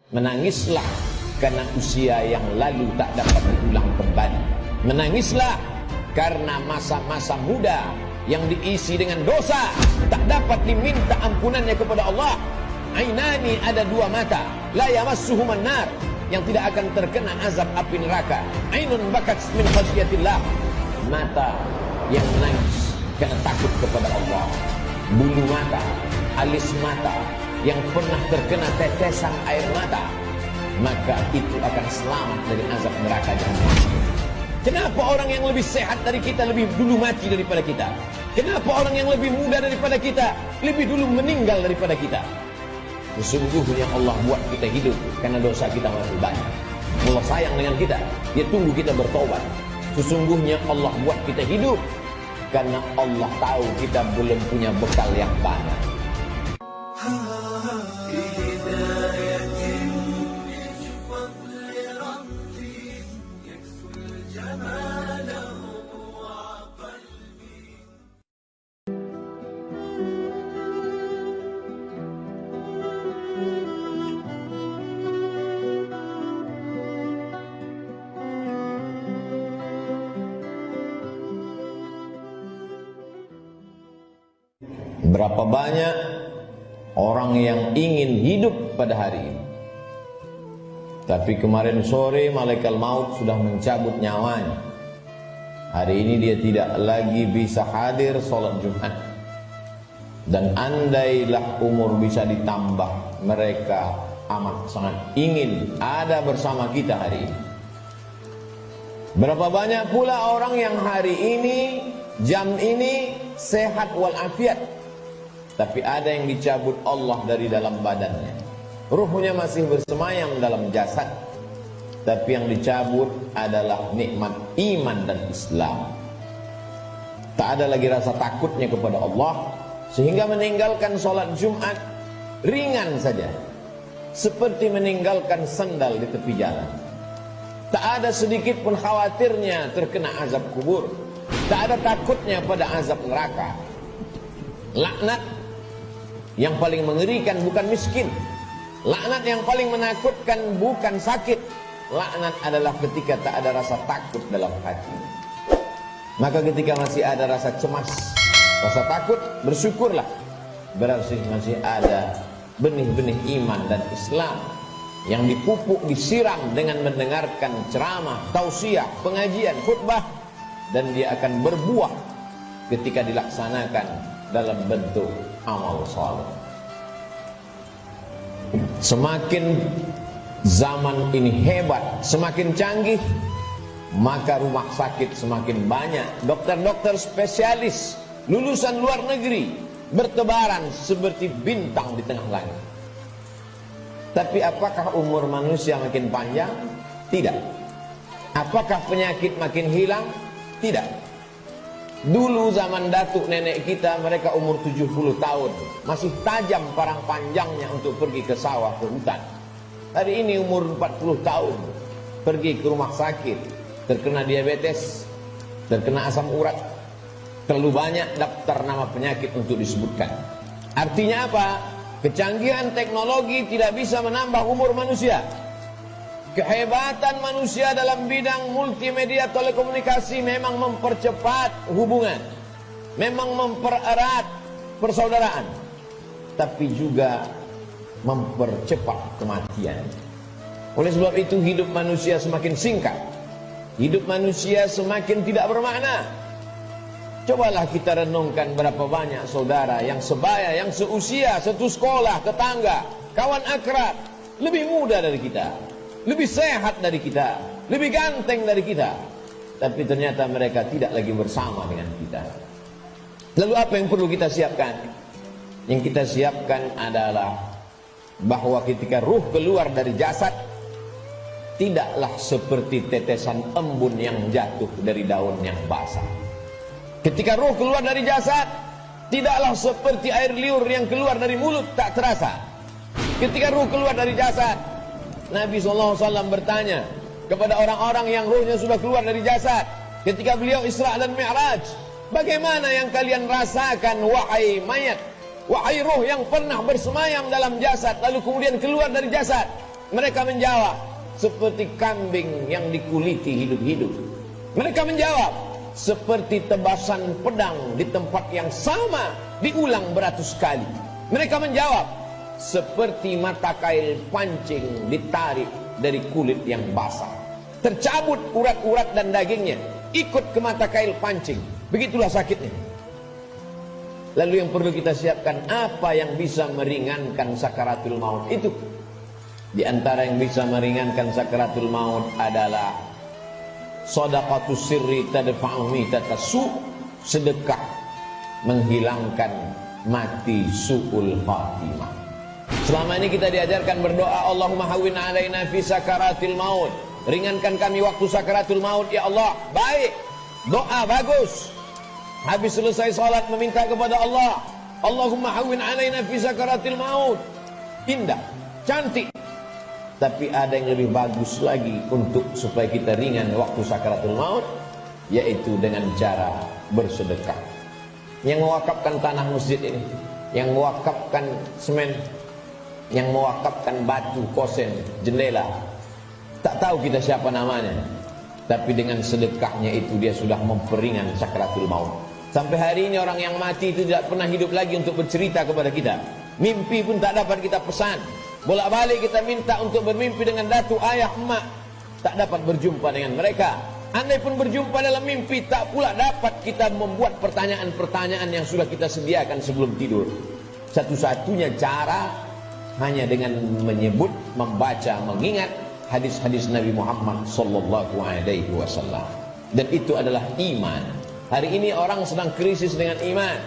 Menangislah karena usia yang lalu tak dapat diulang kembali. Menangislah karena masa-masa muda yang diisi dengan dosa tak dapat diminta ampunannya kepada Allah. Ainani, ada dua mata, la yamassuhuman nar, yang tidak akan terkena azab api neraka. Ainun bakat min khasyatillah, mata yang menangis karena takut kepada Allah. Bulu mata, alis mata yang pernah terkena tetesan air mata, maka itu akan selamat dari azab neraka jahanam. Kenapa orang yang lebih sehat dari kita lebih dulu mati daripada kita? Kenapa orang yang lebih muda daripada kita lebih dulu meninggal daripada kita? Sesungguhnya Allah buat kita hidup karena dosa kita masih banyak. Allah sayang dengan kita, Dia tunggu kita bertobat. Sesungguhnya Allah buat kita hidup karena Allah tahu kita belum punya bekal yang banyak. Berapa banyak orang yang ingin hidup pada hari ini, tapi kemarin sore malaikat maut sudah mencabut nyawanya. Hari ini dia tidak lagi bisa hadir sholat Jumat. Dan andailah umur bisa ditambah, mereka amat sangat ingin ada bersama kita hari ini. Berapa banyak pula orang yang hari ini, jam ini sehat walafiat, tapi ada yang dicabut Allah dari dalam badannya. Ruhnya masih bersemayam dalam jasad, tapi yang dicabut adalah nikmat iman dan Islam. Tak ada lagi rasa takutnya kepada Allah, sehingga meninggalkan sholat Jumat ringan saja, seperti meninggalkan sandal di tepi jalan. Tak ada sedikit pun khawatirnya terkena azab kubur, tak ada takutnya pada azab neraka. Laknat yang paling mengerikan bukan miskin. Laknat yang paling menakutkan bukan sakit. Laknat adalah ketika tak ada rasa takut dalam hati. Maka ketika masih ada rasa cemas, rasa takut, bersyukurlah. Berarti masih ada benih-benih iman dan Islam yang dipupuk, disiram dengan mendengarkan ceramah, tausiah, pengajian, khutbah, dan dia akan berbuah ketika dilaksanakan dalam bentuk amal saleh. Semakin zaman ini hebat, semakin canggih, maka rumah sakit semakin banyak. Dokter-dokter spesialis lulusan luar negeri bertebaran seperti bintang di tengah langit. Tapi apakah umur manusia makin panjang? Tidak. Apakah penyakit makin hilang? Tidak. Dulu zaman datuk nenek kita, mereka umur 70 tahun, masih tajam parang panjangnya untuk pergi ke sawah, ke hutan. Hari ini umur 40 tahun, pergi ke rumah sakit, terkena diabetes, terkena asam urat. Terlalu banyak daftar nama penyakit untuk disebutkan. Artinya apa? Kecanggihan teknologi tidak bisa menambah umur manusia. Kehebatan manusia dalam bidang multimedia telekomunikasi memang mempercepat hubungan, memang mempererat persaudaraan, tapi juga mempercepat kematian. Oleh sebab itu hidup manusia semakin singkat, hidup manusia semakin tidak bermakna. Cobalah kita renungkan berapa banyak saudara yang sebaya, yang seusia, satu sekolah, tetangga, kawan akrab, lebih muda dari kita, lebih sehat dari kita, lebih ganteng dari kita, tapi ternyata mereka tidak lagi bersama dengan kita. Lalu apa yang perlu kita siapkan? Yang kita siapkan adalah bahwa ketika ruh keluar dari jasad, tidaklah seperti tetesan embun yang jatuh dari daun yang basah. Ketika ruh keluar dari jasad, tidaklah seperti air liur yang keluar dari mulut tak terasa. Ketika ruh keluar dari jasad, Nabi SAW bertanya kepada orang-orang yang ruhnya sudah keluar dari jasad ketika beliau Isra dan Mi'raj, bagaimana yang kalian rasakan wahai mayat, wahai ruh yang pernah bersemayam dalam jasad lalu kemudian keluar dari jasad? Mereka menjawab seperti kambing yang dikuliti hidup-hidup. Mereka menjawab seperti tebasan pedang di tempat yang sama diulang beratus kali. Mereka menjawab seperti mata kail pancing ditarik dari kulit yang basah. Tercabut urat-urat dan dagingnya, ikut ke mata kail pancing. Begitulah sakitnya. Lalu yang perlu kita siapkan, apa yang bisa meringankan sakaratul maut itu? Di antara yang bisa meringankan sakaratul maut adalah shadaqatus sirri tadfa'u mitatasu, sedekah menghilangkan mati su'ul khatimah. Selama ini kita diajarkan berdoa, Allahumma hawwin alaina fi sakaratil maut, ringankan kami waktu sakaratul maut ya Allah. Baik, doa bagus. Habis selesai salat meminta kepada Allah, Allahumma hawwin alaina fi sakaratil maut. Indah, cantik. Tapi ada yang lebih bagus lagi untuk supaya kita ringan waktu sakaratul maut, yaitu dengan cara bersedekah. Yang mewakafkan tanah masjid ini, yang mewakafkan semen, yang mewakafkan batu, kosen, jendela, tak tahu kita siapa namanya, tapi dengan sedekahnya itu dia sudah memperingan sakaratul maut. Sampai hari ini orang yang mati itu tidak pernah hidup lagi untuk bercerita kepada kita. Mimpi pun tak dapat kita pesan. Bolak-balik kita minta untuk bermimpi dengan datu, ayah, emak, tak dapat berjumpa dengan mereka. Andai pun berjumpa dalam mimpi, tak pula dapat kita membuat pertanyaan-pertanyaan yang sudah kita sediakan sebelum tidur. Satu-satunya cara hanya dengan menyebut, membaca, mengingat hadis-hadis Nabi Muhammad sallallahu alaihi wasallam. Dan itu adalah iman. Hari ini orang sedang krisis dengan iman.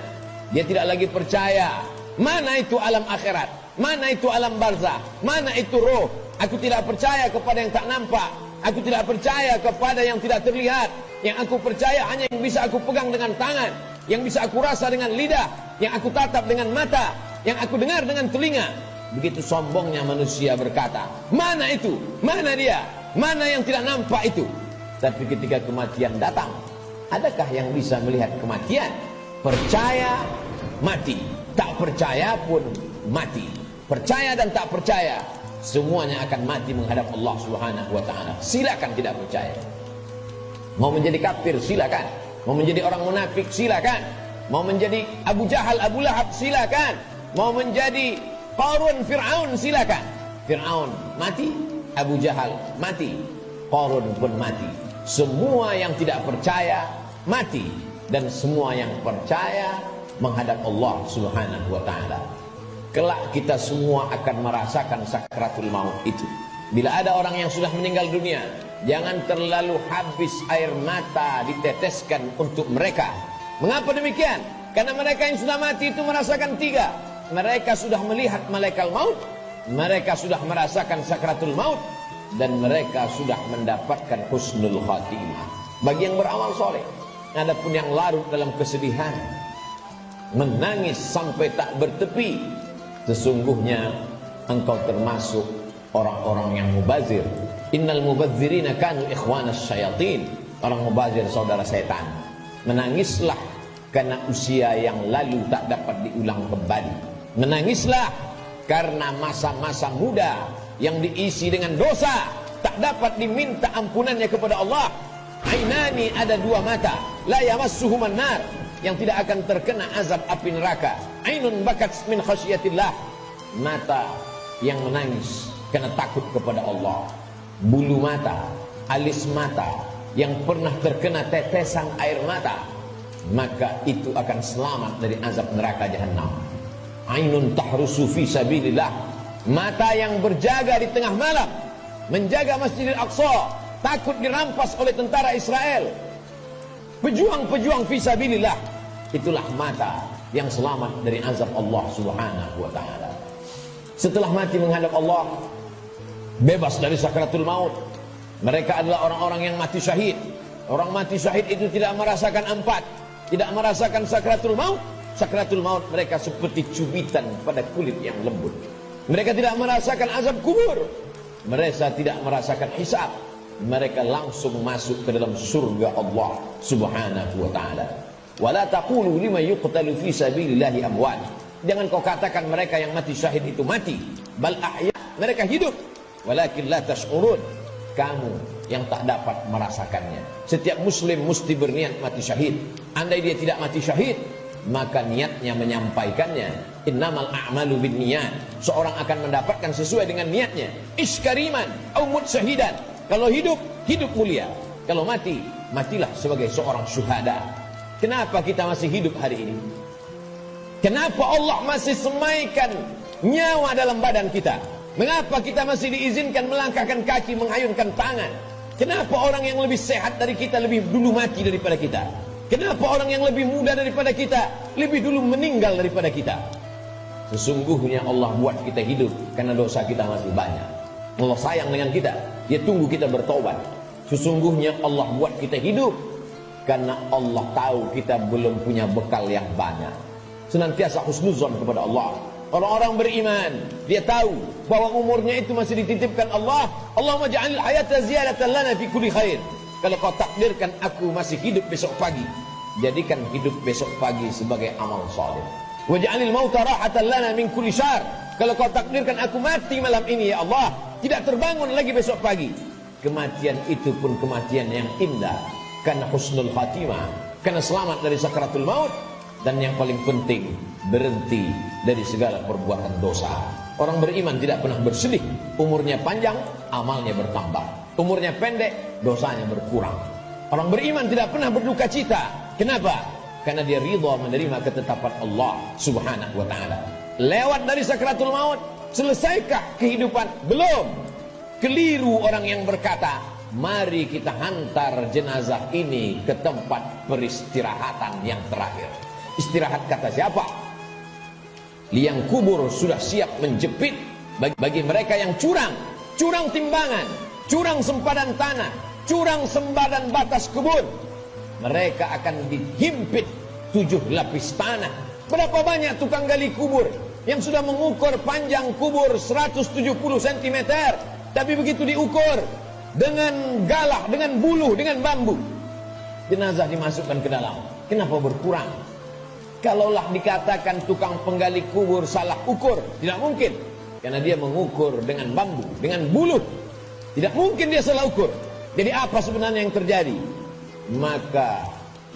Dia tidak lagi percaya. Mana itu alam akhirat? Mana itu alam barzah? Mana itu roh? Aku tidak percaya kepada yang tak nampak. Aku tidak percaya kepada yang tidak terlihat. Yang aku percaya hanya yang bisa aku pegang dengan tangan, yang bisa aku rasa dengan lidah, yang aku tatap dengan mata, yang aku dengar dengan telinga. Begitu sombongnya manusia berkata, mana itu? Mana dia? Mana yang tidak nampak itu? Tapi ketika kematian datang, adakah yang bisa melihat kematian? Percaya, mati. Tak percaya pun mati. Percaya dan tak percaya, semuanya akan mati menghadap Allah Subhanahu wa ta'ala. Silakan tidak percaya. Mau menjadi kafir, silakan. Mau menjadi orang munafik, silakan. Mau menjadi Abu Jahal, Abu Lahab, silakan. Mau menjadi Qarun, Fir'aun, silakan. Fir'aun mati, Abu Jahal mati, Qarun pun mati. Semua yang tidak percaya mati, dan semua yang percaya menghadap Allah Subhanahu wa ta'ala. Kelak kita semua akan merasakan sakaratul maut itu. Bila ada orang yang sudah meninggal dunia, jangan terlalu habis air mata diteteskan untuk mereka. Mengapa demikian? Karena mereka yang sudah mati itu merasakan tiga. Mereka sudah melihat malaikat maut, mereka sudah merasakan sakaratul maut, dan mereka sudah mendapatkan husnul khatimah. Bagi yang beramal soleh. Adapun yang larut dalam kesedihan, menangis sampai tak bertepi, sesungguhnya engkau termasuk orang-orang yang mubazir. Innal mubazirina kanu ikhwanas syayatin. Orang mubazir saudara setan. Menangislah karena usia yang lalu tak dapat diulang kembali. Menangislah karena masa-masa muda yang diisi dengan dosa tak dapat diminta ampunannya kepada Allah. Ainani, ada dua mata, la yamassuhuman nar, yang tidak akan terkena azab api neraka. Ainun bakat min khasyatillah, mata yang menangis karena takut kepada Allah. Bulu mata, alis mata yang pernah terkena tetesan air mata, maka itu akan selamat dari azab neraka jahanam. Ainun tahrusu fi sabilillah, mata yang berjaga di tengah malam, menjaga Masjidil Aqsa, takut dirampas oleh tentara Israel. Pejuang-pejuang fi sabilillah, itulah mata yang selamat dari azab Allah Subhanahu wa ta'ala. Setelah mati menghadap Allah, bebas dari sakaratul maut, mereka adalah orang-orang yang mati syahid. Orang mati syahid itu tidak merasakan empat, tidak merasakan sakaratul maut. Sakaratul maut mereka seperti cubitan pada kulit yang lembut. Mereka tidak merasakan azab kubur, mereka tidak merasakan hisab. Mereka langsung masuk ke dalam surga Allah Subhanahu wa ta'ala. Wala taqulu liman yuqtalu fi sabilillahi amwat. Jangan kau katakan mereka yang mati syahid itu mati. Bal ahya, mereka hidup. walakin la tash'urun. Kamu yang tak dapat merasakannya. Setiap muslim mesti berniat mati syahid. Andai dia tidak mati syahid, maka niatnya menyampaikannya. Innamal a'malu binniyat. Seorang akan mendapatkan sesuai dengan niatnya. Iskariman au mut syahidan. Kalau hidup, hidup mulia. Kalau mati, matilah sebagai seorang syuhada. Kenapa kita masih hidup hari ini? Kenapa Allah masih semaikan nyawa dalam badan kita? Mengapa kita masih diizinkan melangkahkan kaki, mengayunkan tangan? Kenapa orang yang lebih sehat dari kita lebih dulu mati daripada kita? Kenapa orang yang lebih muda daripada kita lebih dulu meninggal daripada kita? Sesungguhnya Allah buat kita hidup karena dosa kita masih banyak. Allah sayang dengan kita, Dia tunggu kita bertobat. Sesungguhnya Allah buat kita hidup karena Allah tahu kita belum punya bekal yang banyak. Senantiasa husnuzon kepada Allah. Orang-orang beriman, dia tahu bahwa umurnya itu masih dititipkan Allah. Allahumma ja'alil hayata ziyadatan lana fi kulli khair. Kalau kau takdirkan aku masih hidup besok pagi, jadikan hidup besok pagi sebagai amal saleh. Wa ja'alil mauta rahatan lana min kulli syarr. Kalau kau takdirkan aku mati malam ini ya Allah, tidak terbangun lagi besok pagi, kematian itu pun kematian yang indah, karena husnul khatimah, karena selamat dari sakaratul maut. Dan yang paling penting, berhenti dari segala perbuatan dosa. Orang beriman tidak pernah bersedih. Umurnya panjang, amalnya bertambah. Umurnya pendek, dosanya berkurang. Orang beriman tidak pernah berduka cita. Kenapa? Karena dia ridha menerima ketetapan Allah subhanahu wa ta'ala. Lewat dari sakratul maut, selesaikah kehidupan? Belum. Keliru orang yang berkata, mari kita hantar jenazah ini ke tempat peristirahatan yang terakhir. Istirahat kata siapa? Liang kubur sudah siap menjepit bagi mereka yang curang. Curang timbangan, curang sempadan tanah, curang sempadan batas kebun. Mereka akan dihimpit 7 lapis tanah. Berapa banyak tukang gali kubur yang sudah mengukur panjang kubur 170 cm, tapi begitu diukur dengan galah, dengan buluh, dengan bambu, jenazah dimasukkan ke dalam. Kenapa berkurang? Kalaulah dikatakan tukang penggali kubur salah ukur, tidak mungkin. Karena dia mengukur dengan bambu, dengan buluh. Tidak mungkin dia salah ukur. Jadi apa sebenarnya yang terjadi? Maka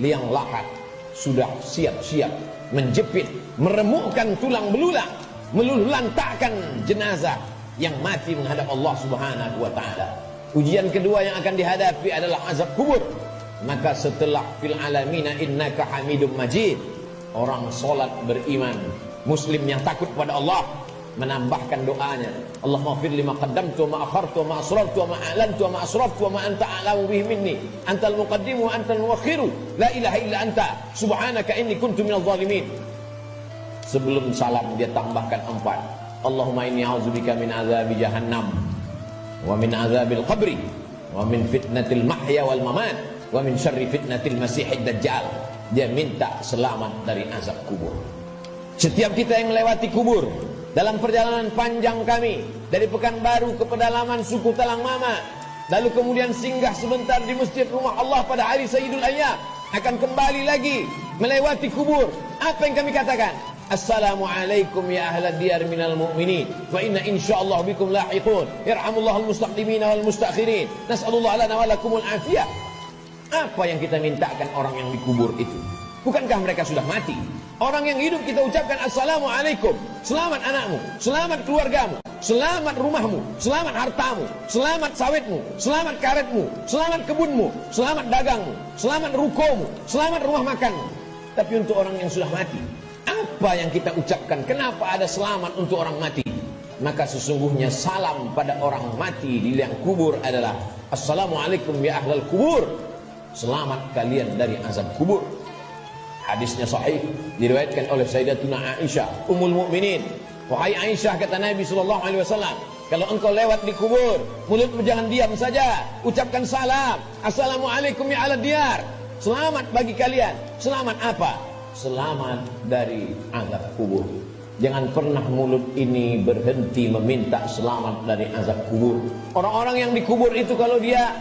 liang lahat sudah siap-siap menjepit, meremukkan tulang belulang, meluluhlantakkan jenazah yang mati menghadap Allah subhanahu wa ta'ala. Ujian kedua yang akan dihadapi adalah azab kubur. Maka setelah fil alamina innaka hamidum majid, orang solat beriman, muslim yang takut pada Allah, menambahkan doanya, Allahumma fir lima qaddamtu wa ma akhartu wa ma asrartu wa ma a'lantu wa ma asraftu wa ma anta a'lamu bihi minni antal muqaddimu wa antal muakhiru la ilaha illa anta subhanaka inni kuntu minadh dhalimin. Sebelum salam dia tambahkan 4, Allahumma inni a'udzubika min azabi jahannam wa min azabil qabri wa min fitnatil mahya wal mamat wa min syarri fitnatil masihid dajjal. Dia minta selamat dari azab kubur. Setiap kita yang melewati kubur dalam perjalanan panjang kami dari Pekanbaru ke pedalaman suku Talang Mama, lalu kemudian singgah sebentar di masjid rumah Allah pada hari Sayyidul Ayyam, akan kembali lagi melewati kubur. Apa yang kami katakan? Assalamualaikum ya ahlad diyar minal mu'minin wa inna insyaallah bikum lahiqun irhamullahul mustaqdimin wal mustakhirin nas'alullah lana wa lakumul afiyah. Apa yang kita mintakan orang yang dikubur itu? Bukankah mereka sudah mati? Orang yang hidup kita ucapkan Assalamualaikum, selamat anakmu, selamat keluargamu, selamat rumahmu, selamat hartamu, selamat sawitmu, selamat karetmu, selamat kebunmu, selamat dagangmu, selamat rukomu, selamat rumah makanmu. Tapi untuk orang yang sudah mati, apa yang kita ucapkan? Kenapa ada selamat untuk orang mati? Maka sesungguhnya salam pada orang mati di liang kubur adalah Assalamualaikum ya ahlal kubur, selamat kalian dari azab kubur. Hadisnya sahih, diriwayatkan oleh Sayyidatuna Aisyah Ummul Mukminin. Wahai Aisyah, kata Nabi SAW, kalau engkau lewat di kubur, mulutmu jangan diam saja, ucapkan salam, Assalamualaikum ya ahlad diyar, selamat bagi kalian. Selamat apa? Selamat dari azab kubur. Jangan pernah mulut ini berhenti meminta selamat dari azab kubur. Orang-orang yang dikubur itu kalau dia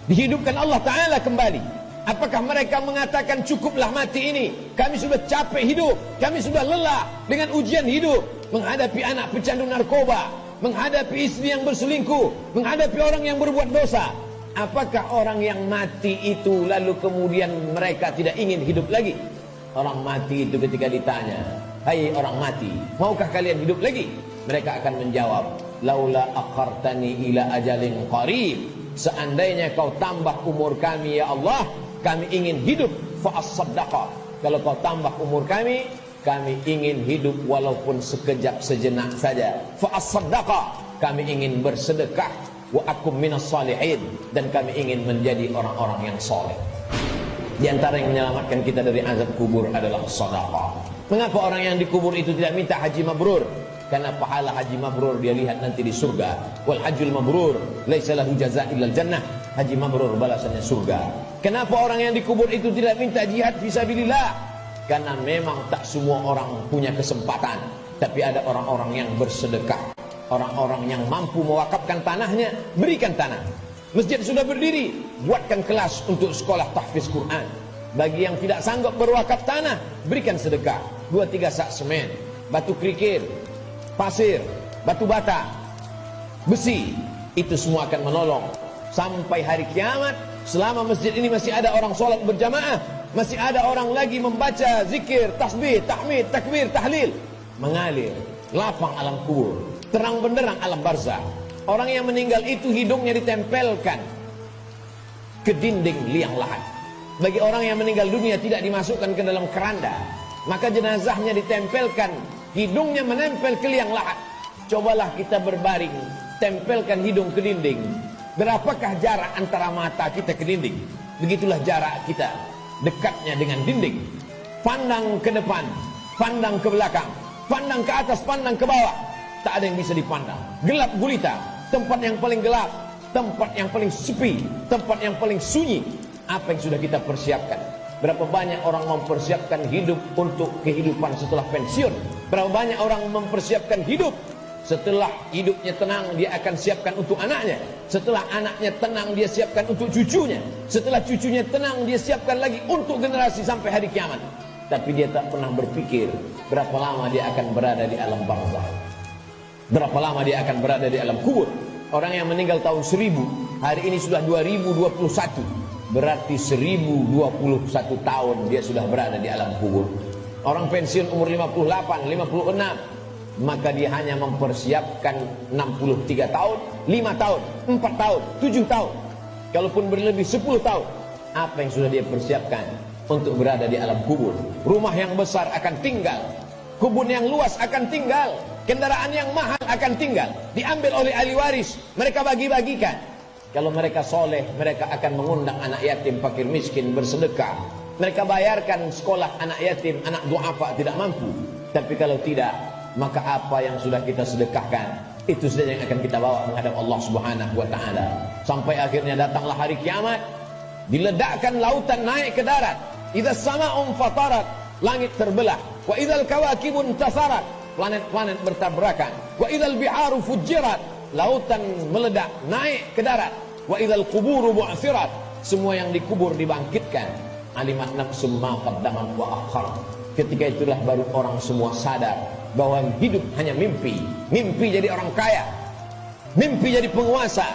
dihidupkan Allah Ta'ala kembali, apakah mereka mengatakan cukuplah mati ini, kami sudah capek hidup, kami sudah lelah dengan ujian hidup, menghadapi anak pecandu narkoba, menghadapi istri yang berselingkuh, menghadapi orang yang berbuat dosa. Apakah orang yang mati itu lalu kemudian mereka tidak ingin hidup lagi? Orang mati itu ketika ditanya, hai orang mati, maukah kalian hidup lagi? Mereka akan menjawab, laula akhartani ila ajalin qarib, seandainya kau tambah umur kami ya Allah, kami ingin hidup, fa as-saddaqa. Kalau kau tambah umur kami ingin hidup walaupun sekejap sejenak saja. Fa as-saddaqa, kami ingin bersedekah, wa akum minas salihin, dan kami ingin menjadi orang-orang yang soleh. Di antara yang menyelamatkan kita dari azab kubur adalah sedekah. Mengapa orang yang dikubur itu tidak minta haji mabrur? Karena pahala haji mabrur dia lihat nanti di surga. Wal hajjul mabrur laisa lahu jazaa' illal jannah. Haji mabrur balasannya surga. Kenapa orang yang dikubur itu tidak minta jihad fisabilillah? Karena memang tak semua orang punya kesempatan, tapi ada orang-orang yang bersedekah, orang-orang yang mampu mewakafkan tanahnya, berikan tanah. Masjid sudah berdiri, buatkan kelas untuk sekolah tahfiz Quran. Bagi yang tidak sanggup berwakaf tanah, berikan sedekah. 2-3 sak semen, batu kerikil, pasir, batu bata, besi, itu semua akan menolong. Sampai hari kiamat, selama masjid ini masih ada orang sholat berjamaah, masih ada orang lagi membaca zikir, tasbih, tahmid, takbir, tahlil, mengalir lapang alam kubur, terang benderang alam barzah. Orang yang meninggal itu hidungnya ditempelkan ke dinding liang lahat. Bagi orang yang meninggal dunia tidak dimasukkan ke dalam keranda, maka jenazahnya ditempelkan, hidungnya menempel ke liang lahat. Cobalah kita berbaring, tempelkan hidung ke dinding. Berapakah jarak antara mata kita ke dinding? Begitulah jarak kita dekatnya dengan dinding. Pandang ke depan, pandang ke belakang, pandang ke atas, pandang ke bawah, tak ada yang bisa dipandang. Gelap gulita, tempat yang paling gelap, tempat yang paling sepi, tempat yang paling sunyi. Apa yang sudah kita persiapkan? Berapa banyak orang mempersiapkan hidup untuk kehidupan setelah pensiun? Berapa banyak orang mempersiapkan hidup setelah hidupnya tenang, dia akan siapkan untuk anaknya. Setelah anaknya tenang, dia siapkan untuk cucunya. Setelah cucunya tenang, dia siapkan lagi untuk generasi sampai hari kiamat. Tapi dia tak pernah berpikir berapa lama dia akan berada di alam barzakh, berapa lama dia akan berada di alam kubur. Orang yang meninggal tahun 1000, hari ini sudah 2021, berarti 1021 tahun dia sudah berada di alam kubur. Orang pensiun umur 58, 56, maka dia hanya mempersiapkan 63 tahun, 5 tahun, 4 tahun, 7 tahun. Kalaupun berlebih 10 tahun, apa yang sudah dia persiapkan untuk berada di alam kubur? Rumah yang besar akan tinggal, kebun yang luas akan tinggal, kendaraan yang mahal akan tinggal, diambil oleh ahli waris, mereka bagi-bagikan. Kalau mereka soleh, mereka akan mengundang anak yatim, fakir miskin, bersedekah. Mereka bayarkan sekolah anak yatim, anak duafa tidak mampu. Tapi kalau tidak, maka apa yang sudah kita sedekahkan, itu saja yang akan kita bawa menghadap Allah Subhanahu wa ta'ala. Sampai akhirnya datanglah hari kiamat, diledakkan lautan naik ke darat. Idza sama'un fatarat, langit terbelah. Wa idzal kawakibun tasarat, planet-planet bertabrakan. Wa idzal biharu fujirat, lautan meledak naik ke darat. Wa idzal quburu bu'sirat, semua yang dikubur dibangkitkan. Alimat nafsum ma qaddamat wa akhar. Ketika itulah baru orang semua sadar bahwa hidup hanya mimpi. Mimpi jadi orang kaya, mimpi jadi penguasa,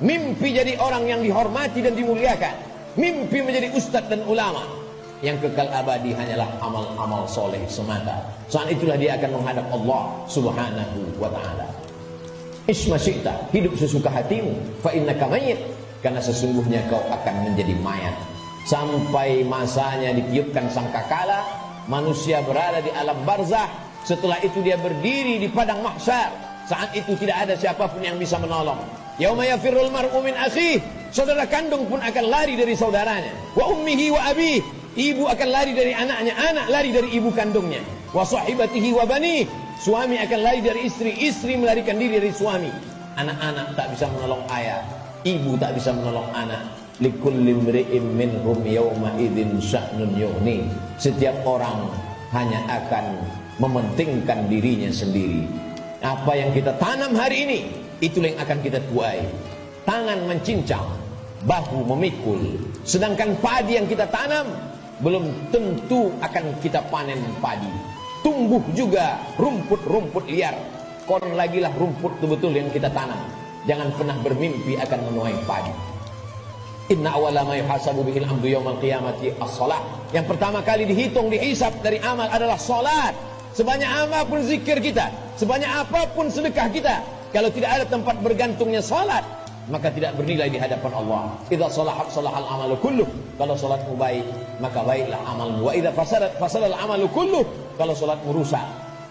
mimpi jadi orang yang dihormati dan dimuliakan, mimpi menjadi ustadz dan ulama. Yang kekal abadi hanyalah amal-amal soleh semata. Saat itulah dia akan menghadap Allah Subhanahu wa ta'ala. Isma syi'ta, hidup sesuka hatimu, fa innaka mayyit, karena sesungguhnya kau akan menjadi mayat. Sampai masanya ditiupkan sangkakala, manusia berada di alam barzah. Setelah itu dia berdiri di padang mahsyar. Saat itu tidak ada siapapun yang bisa menolong. Yauma yafirrul mar'u min akhihi, saudara kandung pun akan lari dari saudaranya. Wa ummihi wa abihi, ibu akan lari dari anaknya, anak lari dari ibu kandungnya. Wa sahibatihi wa banihi, suami akan lari dari istri, istri melarikan diri dari suami. Anak-anak tak bisa menolong ayah, ibu tak bisa menolong anak. Likulli imri'in minhum yawma idzin sya'nun yughni. Setiap orang hanya akan mementingkan dirinya sendiri. Apa yang kita tanam hari ini, itulah yang akan kita tuai. Tangan mencincang, bahu memikul. Sedangkan padi yang kita tanam belum tentu akan kita panen padi. Tumbuh juga rumput-rumput liar. kon lagi lah rumput betul-betul yang kita tanam. Jangan pernah bermimpi akan menuai padi. Inna awwala ma yuhasabu bihil abdu yaumal qiyamati as-shalah. Yang pertama kali dihitung, dihisab dari amal adalah salat. Sebanyak apapun zikir kita, sebanyak apapun sedekah kita, kalau tidak ada tempat bergantungnya salat, maka tidak bernilai di hadapan Allah. Idza salahat salahal amalu kulluh. Kalau salatmu baik, maka baiklah amalmu. Wa idza fasadat fasadal amalu kulluh. Kalau salatmu rusak,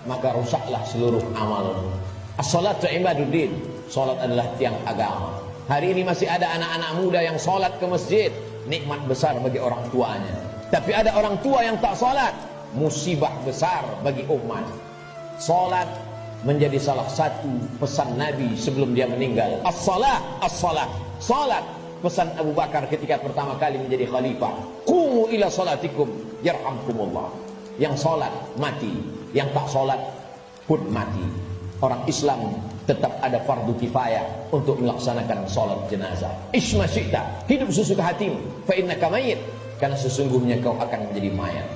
maka rusaklah seluruh amalmu. As-salatu ibaduddin. Salat adalah tiang agama. Hari ini masih ada anak-anak muda yang salat ke masjid, nikmat besar bagi orang tuanya. Tapi ada orang tua yang tak salat, musibah besar bagi umat. Salat menjadi salah satu pesan Nabi sebelum dia meninggal. As-salah, as-salah. Salat, pesan Abu Bakar ketika pertama kali menjadi khalifah. Qumu ila salatikum yarhamkumullah. Yang salat mati, yang tak salat pun mati. Orang Islam tetap ada fardu kifayah untuk melaksanakan salat jenazah. Isma syi'ta, hidup sesuka hatimu, fa innaka mayyit, karena sesungguhnya kau akan menjadi mayat.